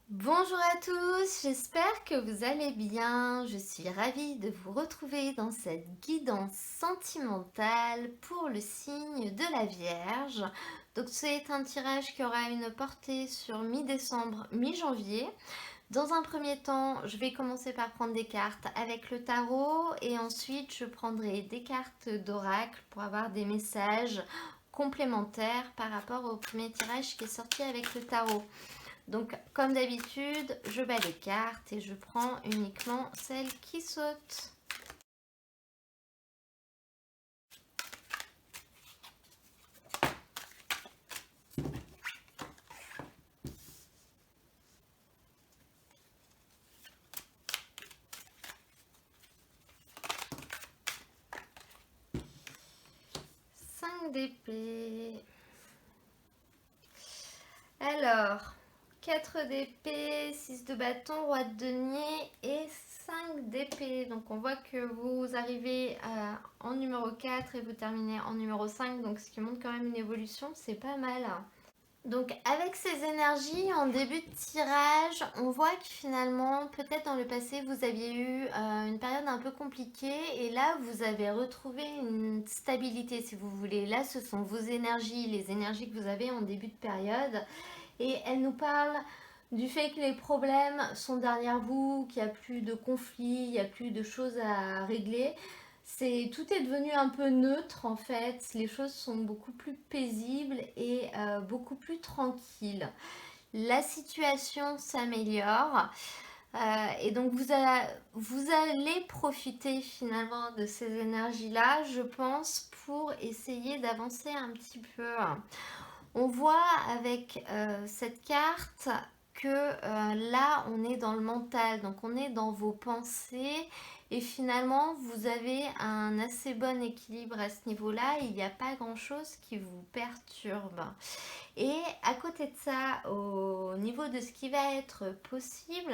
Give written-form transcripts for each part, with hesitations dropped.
Bonjour à tous, j'espère que vous allez bien. Je suis ravie de vous retrouver dans cette guidance sentimentale pour le signe de la Vierge. Donc c'est un tirage qui aura une portée sur mi-décembre, mi-janvier. Dans un premier temps, je vais commencer par prendre des cartes avec le tarot et ensuite je prendrai des cartes d'oracle pour avoir des messages complémentaires par rapport au premier tirage qui est sorti avec le tarot. Donc, comme d'habitude, je bats les cartes et je prends uniquement celles qui sautent. Cinq d'épée. Alors, 4 d'épée, 6 de bâton, roi de denier et 5 d'épée. Donc on voit que vous arrivez en numéro 4 et vous terminez en numéro 5. Donc ce qui montre quand même une évolution, c'est pas mal. Donc avec ces énergies en début de tirage, on voit que finalement, peut-être dans le passé, vous aviez eu une période un peu compliquée et là, vous avez retrouvé une stabilité si vous voulez. Là, ce sont vos énergies, les énergies que vous avez en début de période et elles nous parlent du fait que les problèmes sont derrière vous, qu'il n'y a plus de conflits, il n'y a plus de choses à régler. Tout est devenu un peu neutre en fait, les choses sont beaucoup plus paisibles et beaucoup plus tranquilles. La situation s'améliore et donc vous allez profiter finalement de ces énergies-là, je pense, pour essayer d'avancer un petit peu. On voit avec cette carte que là, on est dans le mental, donc on est dans vos pensées et finalement, vous avez un assez bon équilibre à ce niveau-là. Il n'y a pas grand-chose qui vous perturbe. Et à côté de ça, au niveau de ce qui va être possible,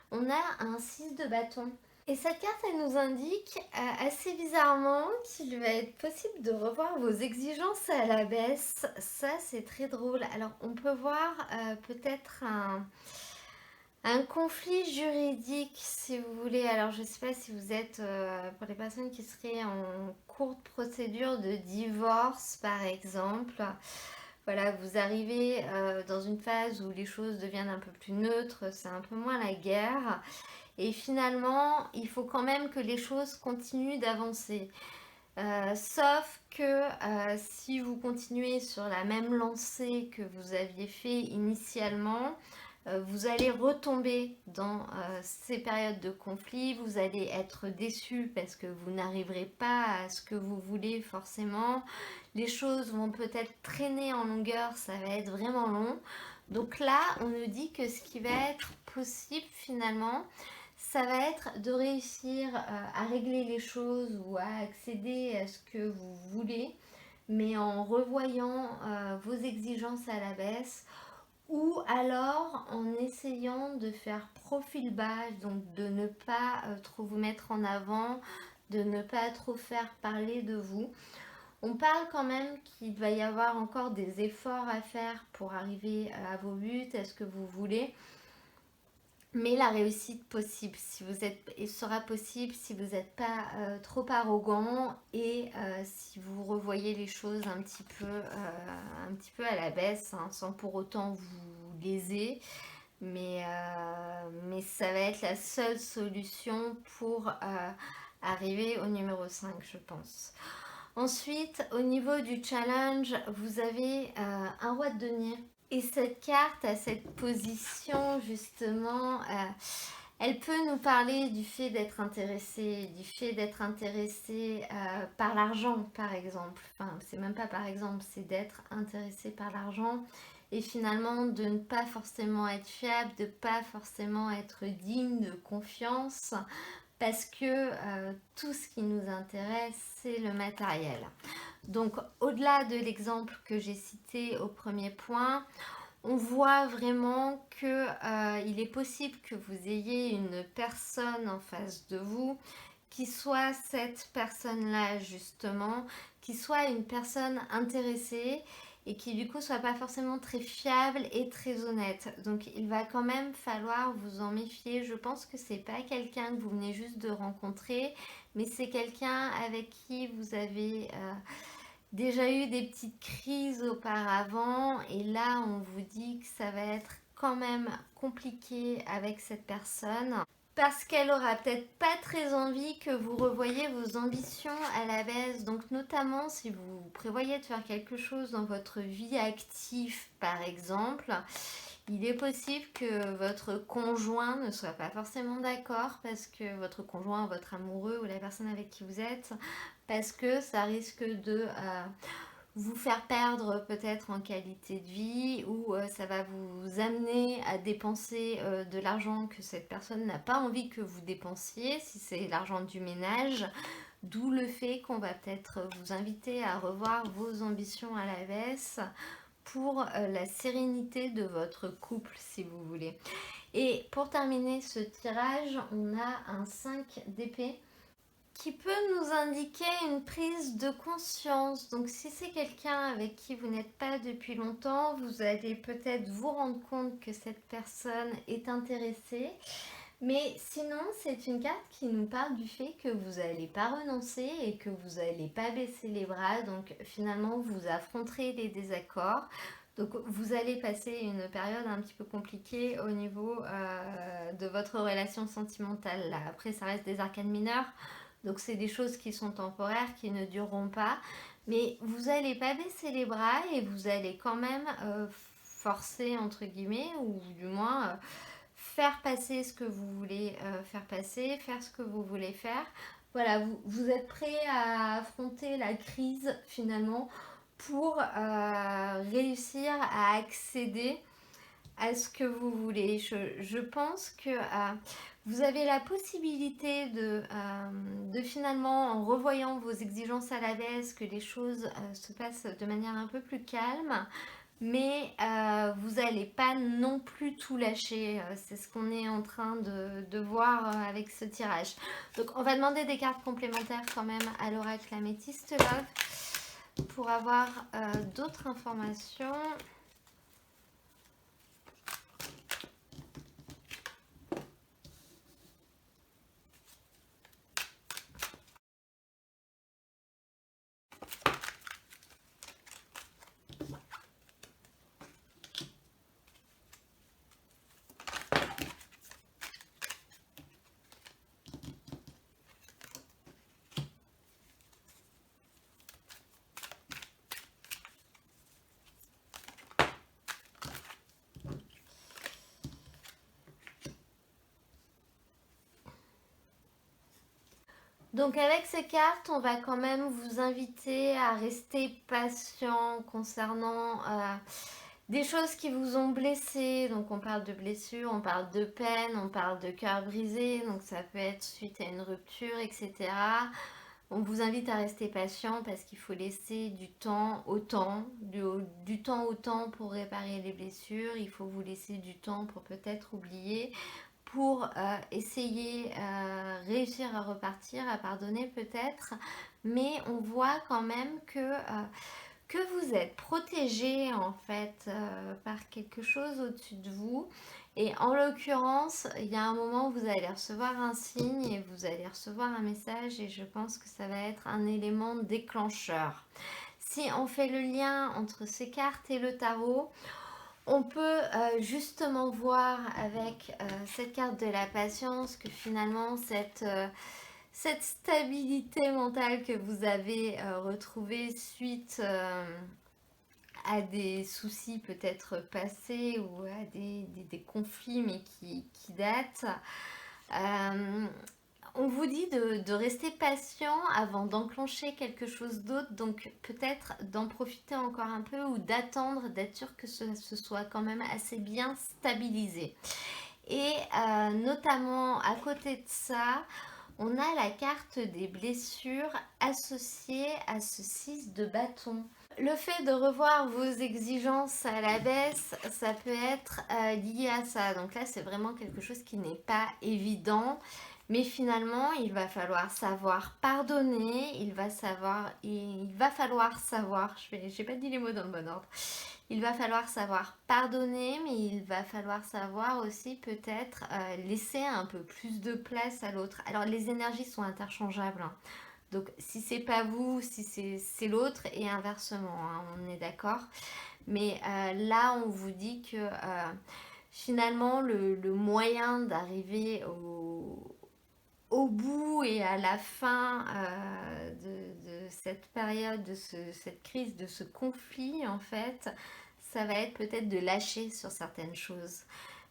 on a un 6 de bâton. Et cette carte, elle nous indique assez bizarrement qu'il va être possible de revoir vos exigences à la baisse. Ça, c'est très drôle. Alors, on peut voir peut-être un conflit juridique, si vous voulez. Alors, je ne sais pas si vous êtes, pour les personnes qui seraient en courte procédure de divorce, par exemple. Voilà, vous arrivez dans une phase où les choses deviennent un peu plus neutres, c'est un peu moins la guerre. Et finalement, il faut quand même que les choses continuent d'avancer. Sauf que si vous continuez sur la même lancée que vous aviez fait initialement, vous allez retomber dans ces périodes de conflit, vous allez être déçu parce que vous n'arriverez pas à ce que vous voulez forcément. Les choses vont peut-être traîner en longueur, ça va être vraiment long. Donc là, on nous dit que ce qui va être possible finalement, ça va être de réussir à régler les choses ou à accéder à ce que vous voulez, mais en revoyant vos exigences à la baisse ou alors en essayant de faire profil bas, donc de ne pas trop vous mettre en avant, de ne pas trop faire parler de vous. On parle quand même qu'il va y avoir encore des efforts à faire pour arriver à vos buts, à ce que vous voulez. Mais la réussite possible, si vous êtes, et sera possible si vous n'êtes pas trop arrogant et si vous revoyez les choses un petit peu à la baisse, hein, sans pour autant vous léser. Mais ça va être la seule solution pour arriver au numéro 5, je pense. Ensuite, au niveau du challenge, vous avez un roi de denier. Et cette carte a cette position justement, elle peut nous parler du fait d'être intéressé par l'argent par exemple. Enfin, c'est même pas par exemple, c'est d'être intéressé par l'argent et finalement de ne pas forcément être fiable, de pas forcément être digne de confiance parce que tout ce qui nous intéresse, c'est le matériel. Donc, au-delà de l'exemple que j'ai cité au premier point, on voit vraiment que il est possible que vous ayez une personne en face de vous qui soit cette personne-là justement, qui soit une personne intéressée et qui du coup soit pas forcément très fiable et très honnête. Donc il va quand même falloir vous en méfier. Je pense que c'est pas quelqu'un que vous venez juste de rencontrer, mais c'est quelqu'un avec qui vous avez déjà eu des petites crises auparavant, et là on vous dit que ça va être quand même compliqué avec cette personne parce qu'elle aura peut-être pas très envie que vous revoyiez vos ambitions à la baisse. Donc notamment si vous prévoyez de faire quelque chose dans votre vie active par exemple, il est possible que votre conjoint ne soit pas forcément d'accord, parce que votre conjoint, votre amoureux ou la personne avec qui vous êtes, parce que ça risque de vous faire perdre peut-être en qualité de vie, ou ça va vous amener à dépenser de l'argent que cette personne n'a pas envie que vous dépensiez, si c'est l'argent du ménage. D'où le fait qu'on va peut-être vous inviter à revoir vos ambitions à la baisse pour la sérénité de votre couple, si vous voulez. Et pour terminer ce tirage, on a un 5 d'épée qui peut nous indiquer une prise de conscience. Donc si c'est quelqu'un avec qui vous n'êtes pas depuis longtemps, vous allez peut-être vous rendre compte que cette personne est intéressée. Mais sinon, c'est une carte qui nous parle du fait que vous n'allez pas renoncer et que vous n'allez pas baisser les bras. Donc finalement, vous affronterez les désaccords. Donc vous allez passer une période un petit peu compliquée au niveau de votre relation sentimentale. Là, après, ça reste des arcanes mineures. Donc c'est des choses qui sont temporaires, qui ne dureront pas. Mais vous n'allez pas baisser les bras et vous allez quand même forcer, entre guillemets, ou du moins faire passer ce que vous voulez faire passer, faire ce que vous voulez faire. Voilà, vous êtes prêt à affronter la crise finalement pour réussir à accéder à ce que vous voulez. Je pense que vous avez la possibilité de finalement, en revoyant vos exigences à la baisse, que les choses se passent de manière un peu plus calme. Mais vous n'allez pas non plus tout lâcher. C'est ce qu'on est en train de voir avec ce tirage. Donc on va demander des cartes complémentaires quand même à l'oracle Améthyste Love pour avoir d'autres informations. Donc avec ces cartes, on va quand même vous inviter à rester patient concernant des choses qui vous ont blessé. Donc on parle de blessures, on parle de peine, on parle de cœur brisé. Donc ça peut être suite à une rupture, etc. On vous invite à rester patient parce qu'il faut laisser du temps au temps, du temps au temps pour réparer les blessures. Il faut vous laisser du temps pour peut-être oublier, pour essayer réussir à repartir, à pardonner peut-être. Mais on voit quand même que vous êtes protégé en fait par quelque chose au-dessus de vous. Et en l'occurrence, il y a un moment où vous allez recevoir un signe et vous allez recevoir un message, et je pense que ça va être un élément déclencheur. Si on fait le lien entre ces cartes et le tarot, on peut justement voir avec cette carte de la patience que finalement cette stabilité mentale que vous avez retrouvée suite à des soucis peut-être passés ou à des conflits mais qui datent, on vous dit de rester patient avant d'enclencher quelque chose d'autre, donc peut-être d'en profiter encore un peu ou d'attendre, d'être sûr que ce soit quand même assez bien stabilisé. Et notamment à côté de ça, on a la carte des blessures associée à ce 6 de bâton. Le fait de revoir vos exigences à la baisse, ça peut être lié à ça. Donc là, c'est vraiment quelque chose qui n'est pas évident. Mais finalement, il va falloir savoir pardonner, il va falloir savoir, j'ai pas dit les mots dans le bon ordre, il va falloir savoir pardonner, mais il va falloir savoir aussi peut-être laisser un peu plus de place à l'autre. Alors les énergies sont interchangeables, hein. Donc si c'est pas vous, si c'est l'autre et inversement, hein, on est d'accord. Mais là, on vous dit que finalement, le moyen d'arriver au bout et à la fin de cette période, cette crise, de ce conflit, en fait, ça va être peut-être de lâcher sur certaines choses.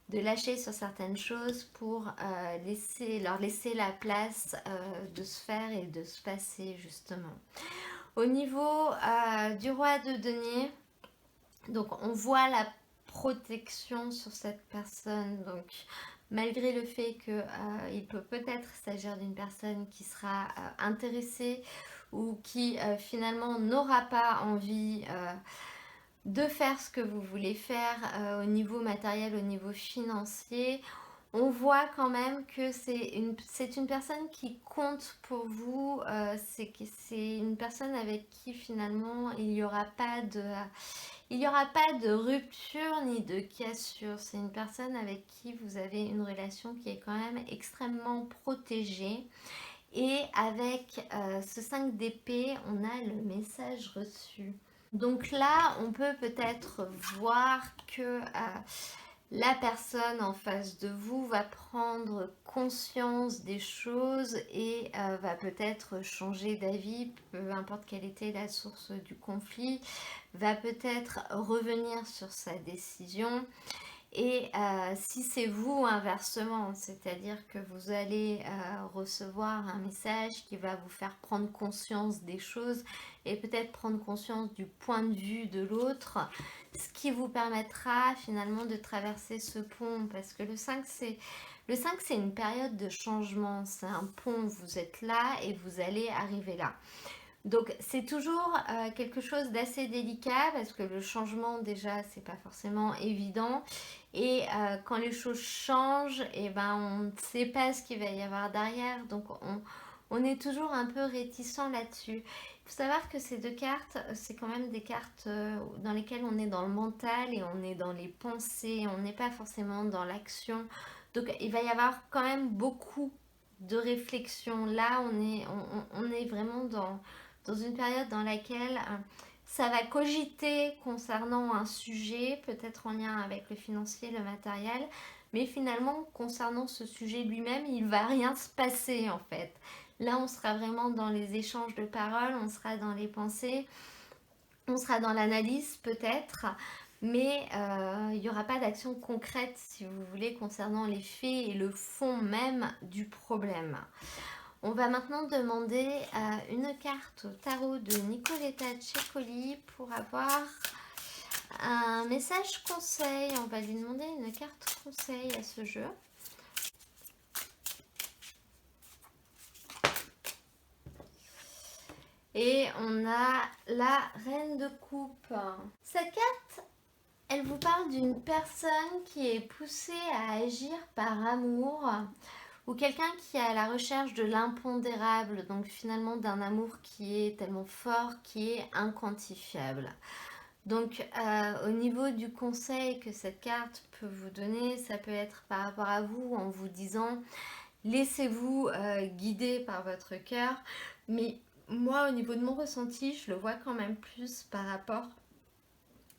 De lâcher sur certaines choses pour leur laisser la place de se faire et de se passer, justement. Au niveau du roi de denier, donc on voit la protection sur cette personne, donc malgré le fait qu'il peut peut-être s'agir d'une personne qui sera intéressée ou qui finalement n'aura pas envie de faire ce que vous voulez faire au niveau matériel, au niveau financier, on voit quand même que c'est une personne qui compte pour vous, c'est une personne avec qui finalement il n'y aura pas de rupture ni de cassure. C'est une personne avec qui vous avez une relation qui est quand même extrêmement protégée. Et avec ce 5 d'épée, on a le message reçu. Donc là, on peut peut-être voir que la personne en face de vous va prendre conscience des choses et va peut-être changer d'avis, peu importe quelle était la source du conflit, va peut-être revenir sur sa décision. Et si c'est vous inversement, c'est-à-dire que vous allez recevoir un message qui va vous faire prendre conscience des choses et peut-être prendre conscience du point de vue de l'autre, ce qui vous permettra finalement de traverser ce pont, parce que le 5 c'est une période de changement, c'est un pont, vous êtes là et vous allez arriver là. Donc c'est toujours quelque chose d'assez délicat parce que le changement déjà c'est pas forcément évident et quand les choses changent et ben on ne sait pas ce qu'il va y avoir derrière, donc on est toujours un peu réticent là-dessus. Il faut savoir que ces deux cartes, c'est quand même des cartes dans lesquelles on est dans le mental et on est dans les pensées, on n'est pas forcément dans l'action. Donc il va y avoir quand même beaucoup de réflexion. Là on est vraiment dans une période dans laquelle ça va cogiter concernant un sujet, peut-être en lien avec le financier, le matériel, mais finalement, concernant ce sujet lui-même, il ne va rien se passer en fait. Là, on sera vraiment dans les échanges de paroles, on sera dans les pensées, on sera dans l'analyse peut-être, mais il n'y aura pas d'action concrète, si vous voulez, concernant les faits et le fond même du problème. On va maintenant demander une carte au tarot de Nicoletta Ceccoli pour avoir un message conseil. On va lui demander une carte conseil à ce jeu. Et on a la reine de coupe. Cette carte, elle vous parle d'une personne qui est poussée à agir par amour, ou quelqu'un qui est à la recherche de l'impondérable, donc finalement d'un amour qui est tellement fort, qui est inquantifiable. Donc au niveau du conseil que cette carte peut vous donner, ça peut être par rapport à vous en vous disant laissez-vous guider par votre cœur, mais moi au niveau de mon ressenti, je le vois quand même plus par rapport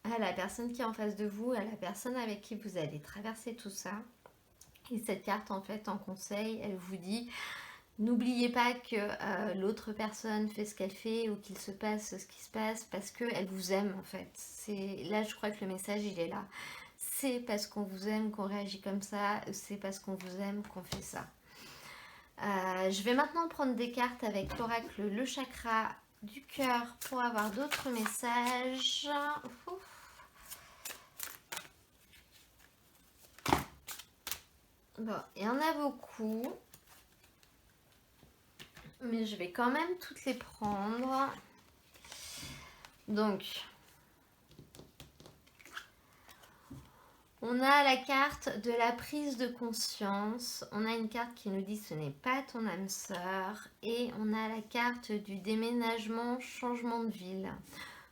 à la personne qui est en face de vous, à la personne avec qui vous allez traverser tout ça. Et cette carte, en fait, en conseil, elle vous dit n'oubliez pas que l'autre personne fait ce qu'elle fait ou qu'il se passe ce qui se passe parce qu'elle vous aime, en fait. Là, je crois que le message, il est là. C'est parce qu'on vous aime qu'on réagit comme ça, c'est parce qu'on vous aime qu'on fait ça. Je vais maintenant prendre des cartes avec l'oracle Le Chakra du cœur pour avoir d'autres messages. Ouf. Bon, il y en a beaucoup, mais je vais quand même toutes les prendre. Donc, On a la carte de la prise de conscience, on a une carte qui nous dit ce n'est pas ton âme sœur et on a la carte du déménagement, changement de ville.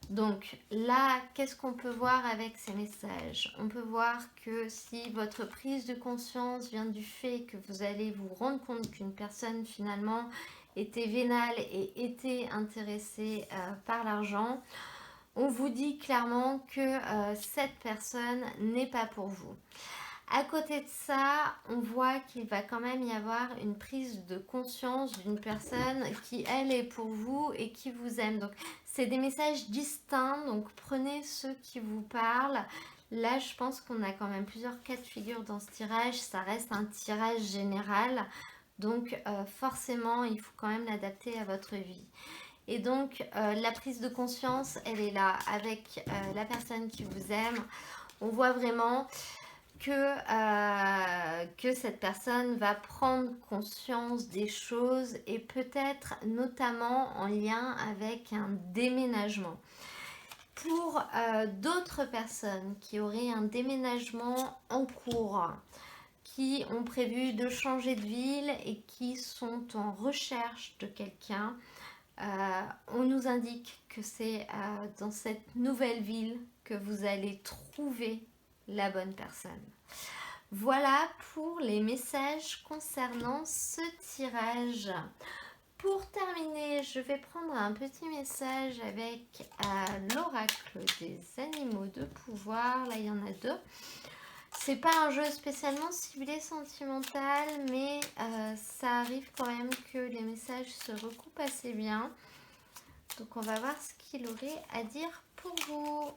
Donc là, qu'est-ce qu'on peut voir avec ces messages? On peut voir que si votre prise de conscience vient du fait que vous allez vous rendre compte qu'une personne finalement était vénale et était intéressée par l'argent, on vous dit clairement que cette personne n'est pas pour vous. À côté de ça, on voit qu'il va quand même y avoir une prise de conscience d'une personne qui, elle, est pour vous et qui vous aime. Donc, c'est des messages distincts, donc prenez ceux qui vous parlent. Là, je pense qu'on a quand même plusieurs cas de figure dans ce tirage. Ça reste un tirage général, donc forcément, il faut quand même l'adapter à votre vie. Et donc, la prise de conscience, elle est là avec la personne qui vous aime. On voit vraiment que cette personne va prendre conscience des choses et peut-être notamment en lien avec un déménagement. Pour d'autres personnes qui auraient un déménagement en cours, qui ont prévu de changer de ville et qui sont en recherche de quelqu'un, on nous indique que c'est dans cette nouvelle ville que vous allez trouver la bonne personne. Voilà pour les messages concernant ce tirage. Pour terminer, je vais prendre un petit message avec l'oracle des animaux de pouvoir. Là, il y en a deux. C'est pas un jeu spécialement ciblé sentimental, mais ça arrive quand même que les messages se recoupent assez bien. Donc on va voir ce qu'il aurait à dire pour vous.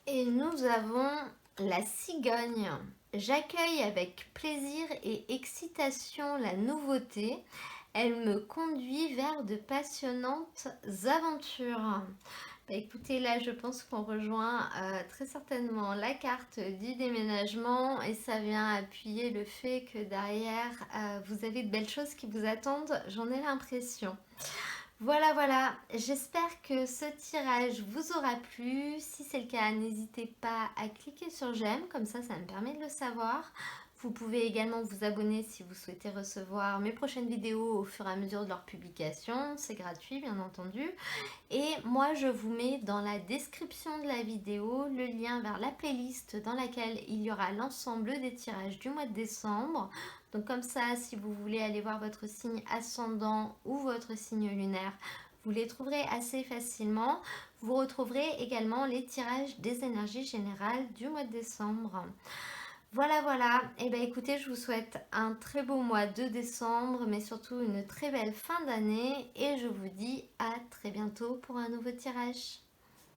Et nous avons la cigogne. J'accueille avec plaisir et excitation la nouveauté. Elle me conduit vers de passionnantes aventures. Écoutez, là, je pense qu'on rejoint très certainement la carte du déménagement et ça vient appuyer le fait que derrière, vous avez de belles choses qui vous attendent, j'en ai l'impression. Voilà, j'espère que ce tirage vous aura plu. Si c'est le cas, n'hésitez pas à cliquer sur j'aime, comme ça me permet de le savoir. Vous pouvez également vous abonner si vous souhaitez recevoir mes prochaines vidéos au fur et à mesure de leur publication. C'est gratuit, bien entendu. Et moi, je vous mets dans la description de la vidéo le lien vers la playlist dans laquelle il y aura l'ensemble des tirages du mois de décembre. Donc comme ça, si vous voulez aller voir votre signe ascendant ou votre signe lunaire, vous les trouverez assez facilement. Vous retrouverez également les tirages des énergies générales du mois de décembre. Voilà. Et bien écoutez, je vous souhaite un très beau mois de décembre, mais surtout une très belle fin d'année. Et je vous dis à très bientôt pour un nouveau tirage.